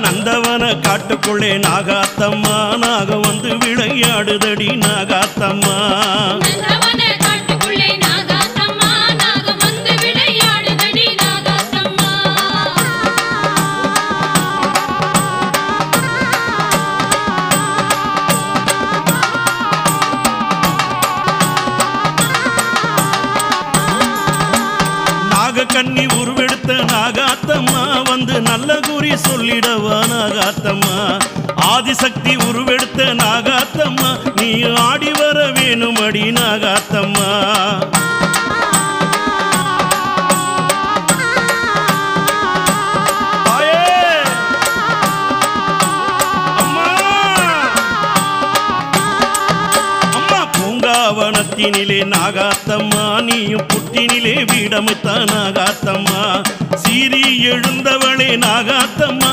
நந்தவன காட்டுக்குள்ளே நாகாத்தம்மா நாக வந்து விளையாடுதடி நாகாத்தம்மா கண்ணி உருவெடுத்த நாகாத்தம்மா வந்து நல்ல குறி சொல்லிடவா நாகாத்தம்மா ஆதிசக்தி உருவெடுத்த நாகாத்தம்மா நீ ஆடி வர வேணும் அடி நாகாத்தம்மா வனத்தினிலே நாகாத்தம்மா நீயும் புட்டினிலே வீடமைத்த நாகாத்தம்மா சீறி எழுந்தவளே நாகாத்தம்மா